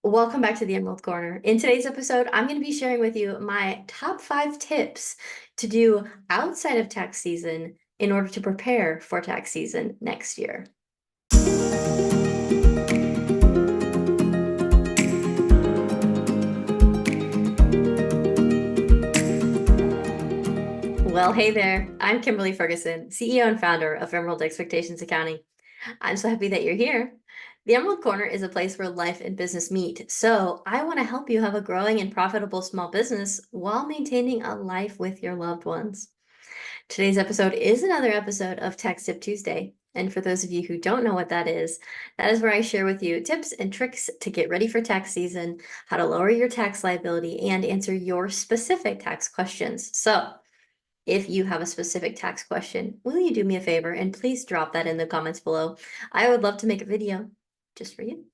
Welcome back to the Emerald Corner. In today's episode, I'm going to be sharing with you my top 5 tips to do outside of tax season in order to prepare for tax season next year. Well, hey there. I'm Kimberly Ferguson, CEO and founder of Emerald Expectations Accounting. I'm so happy that you're here. The Emerald Corner is a place where life and business meet. So I want to help you have a growing and profitable small business while maintaining a life with your loved ones. Today's episode is another episode of Tax Tip Tuesday. And for those of you who don't know what that is where I share with you tips and tricks to get ready for tax season, how to lower your tax liability, and answer your specific tax questions. So if you have a specific tax question, will you do me a favor and please drop that in the comments below? I would love to make a video just for you.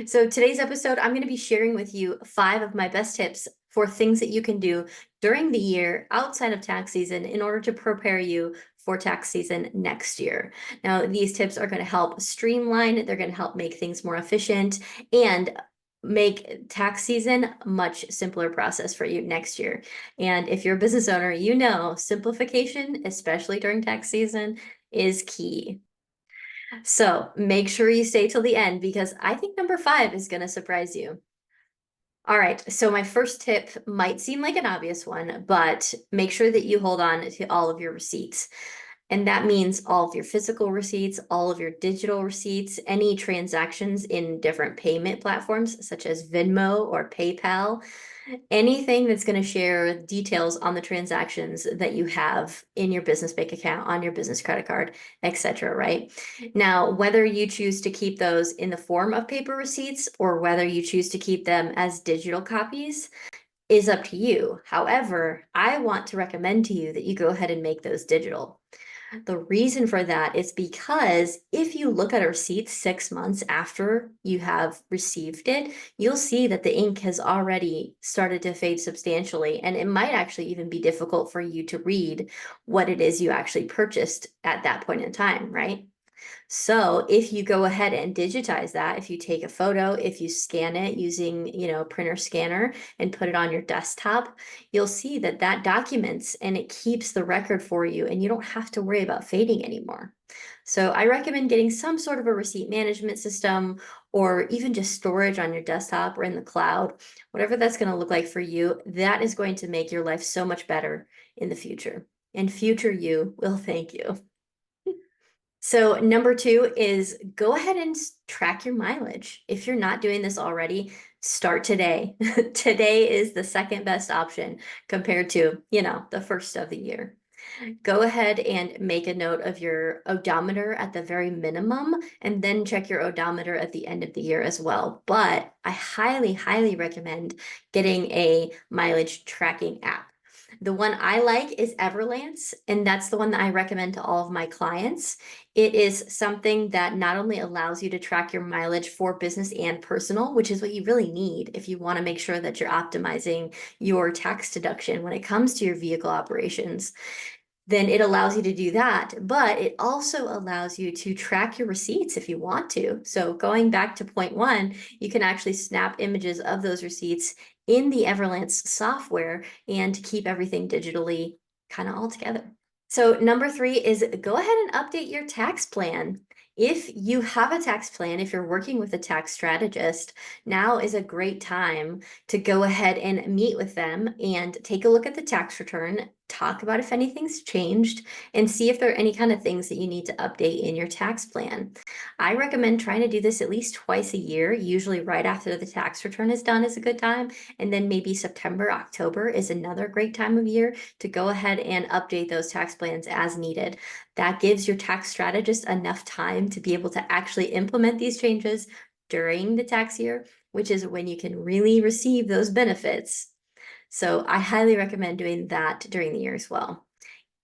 So today's episode, I'm going to be sharing with you 5 of my best tips for things that you can do during the year outside of tax season in order to prepare you for tax season next year. Now, these tips are going to help streamline, they're going to help make things more efficient, and make tax season a much simpler process for you next year. And if you're a business owner, you know simplification, especially during tax season, is key. So make sure you stay till the end because I think number 5 is going to surprise you. All right, so my first tip might seem like an obvious one, but make sure that you hold on to all of your receipts. And that means all of your physical receipts, all of your digital receipts, any transactions in different payment platforms such as Venmo or PayPal, anything that's going to share details on the transactions that you have in your business bank account, on your business credit card, etc. Right? Now, whether you choose to keep those in the form of paper receipts or whether you choose to keep them as digital copies is up to you. However, I want to recommend to you that you go ahead and make those digital. The reason for that is because if you look at a receipt 6 months after you have received it, you'll see that the ink has already started to fade substantially, and it might actually even be difficult for you to read what it is you actually purchased at that point in time, right? So if you go ahead and digitize that, if you take a photo, if you scan it using, printer scanner and put it on your desktop, you'll see that that documents and it keeps the record for you and you don't have to worry about fading anymore. So I recommend getting some sort of a receipt management system or even just storage on your desktop or in the cloud, whatever that's going to look like for you. That is going to make your life so much better in the future. And future you will thank you. So number 2 is go ahead and track your mileage. If you're not doing this already, start today. Today is the second best option compared to, the first of the year. Go ahead and make a note of your odometer at the very minimum, and then check your odometer at the end of the year as well. But I highly, highly recommend getting a mileage tracking app. The one I like is Everlance, and that's the one that I recommend to all of my clients. It is something that not only allows you to track your mileage for business and personal, which is what you really need if you want to make sure that you're optimizing your tax deduction when it comes to your vehicle operations, then it allows you to do that. But it also allows you to track your receipts if you want to. So going back to point 1, you can actually snap images of those receipts in the Everlance software and keep everything digitally kind of all together. So number 3 is go ahead and update your tax plan. If you have a tax plan, if you're working with a tax strategist, now is a great time to go ahead and meet with them and take a look at the tax return, talk about if anything's changed, and see if there are any kind of things that you need to update in your tax plan. I recommend trying to do this at least twice a year, usually right after the tax return is done is a good time, and then maybe September, October is another great time of year to go ahead and update those tax plans as needed. That gives your tax strategist enough time to be able to actually implement these changes during the tax year, which is when you can really receive those benefits. So I highly recommend doing that during the year as well.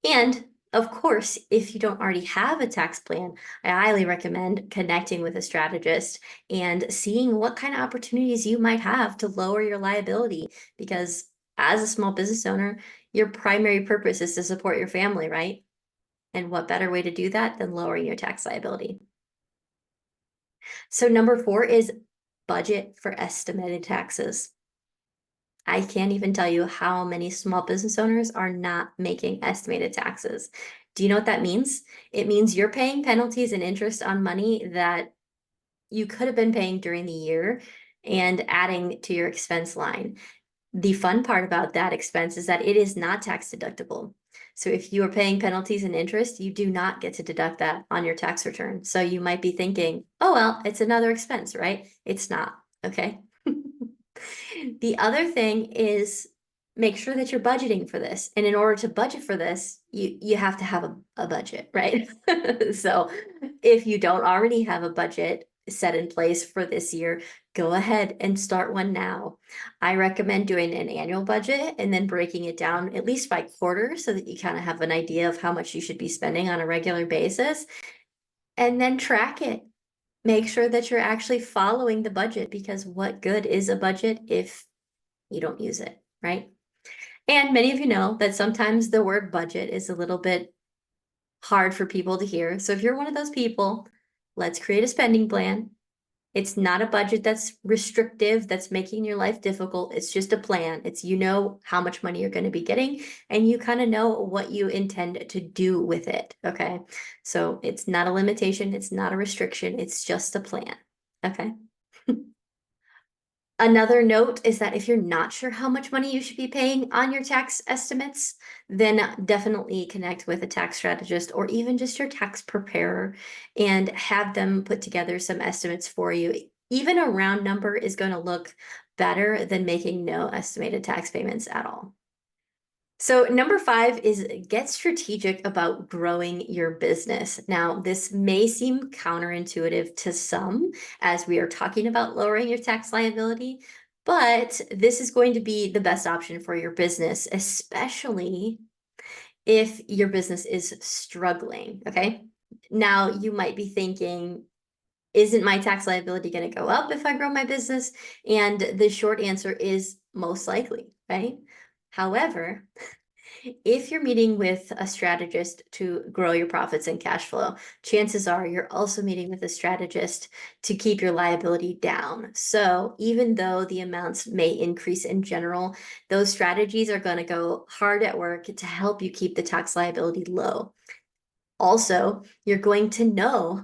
And of course, if you don't already have a tax plan, I highly recommend connecting with a strategist and seeing what kind of opportunities you might have to lower your liability. Because as a small business owner, your primary purpose is to support your family, right? And what better way to do that than lowering your tax liability? So number 4 is budget for estimated taxes. I can't even tell you how many small business owners are not making estimated taxes. Do you know what that means? It means you're paying penalties and interest on money that you could have been paying during the year and adding to your expense line. The fun part about that expense is that it is not tax deductible. So if you are paying penalties and interest, you do not get to deduct that on your tax return. So you might be thinking, oh, well, it's another expense, right? It's not, okay? The other thing is make sure that you're budgeting for this. And in order to budget for this, you have to have a budget, right? So if you don't already have a budget set in place for this year, go ahead and start one now. I recommend doing an annual budget and then breaking it down at least by quarter so that you kind of have an idea of how much you should be spending on a regular basis, and then track it. Make sure that you're actually following the budget, because what good is a budget if you don't use it, right? And many of you know that sometimes the word budget is a little bit hard for people to hear. So if you're one of those people, let's create a spending plan. It's not a budget that's restrictive, that's making your life difficult. It's just a plan. It's, you know, how much money you're going to be getting, and you kind of know what you intend to do with it. Okay. So it's not a limitation. It's not a restriction. It's just a plan. Okay. Another note is that if you're not sure how much money you should be paying on your tax estimates, then definitely connect with a tax strategist or even just your tax preparer and have them put together some estimates for you. Even a round number is going to look better than making no estimated tax payments at all. So number 5 is get strategic about growing your business. Now, this may seem counterintuitive to some as we are talking about lowering your tax liability, but this is going to be the best option for your business, especially if your business is struggling, okay? Now, you might be thinking, isn't my tax liability going to go up if I grow my business? And the short answer is most likely, right? However, if you're meeting with a strategist to grow your profits and cash flow, chances are you're also meeting with a strategist to keep your liability down. So even though the amounts may increase in general, those strategies are going to go hard at work to help you keep the tax liability low. Also, you're going to know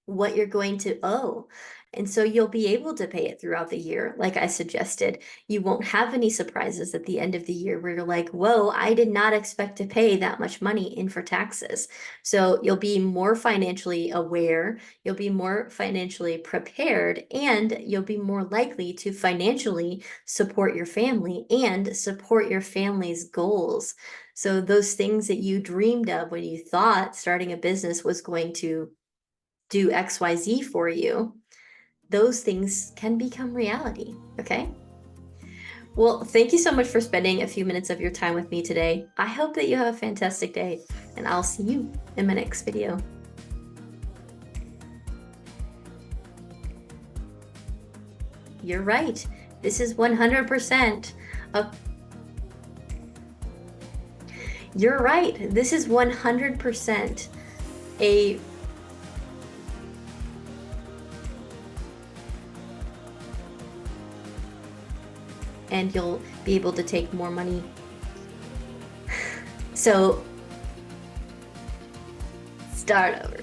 what you're going to owe. And so you'll be able to pay it throughout the year, like I suggested. You won't have any surprises at the end of the year where you're like, whoa, I did not expect to pay that much money in for taxes. So you'll be more financially aware, you'll be more financially prepared, and you'll be more likely to financially support your family and support your family's goals. So those things that you dreamed of when you thought starting a business was going to do XYZ for you, those things can become reality, okay? Well, thank you so much for spending a few minutes of your time with me today. I hope that you have a fantastic day, and I'll see you in my next video. You're right. This is 100% a... You're right. This is 100% a... and you'll be able to take more money. So start over.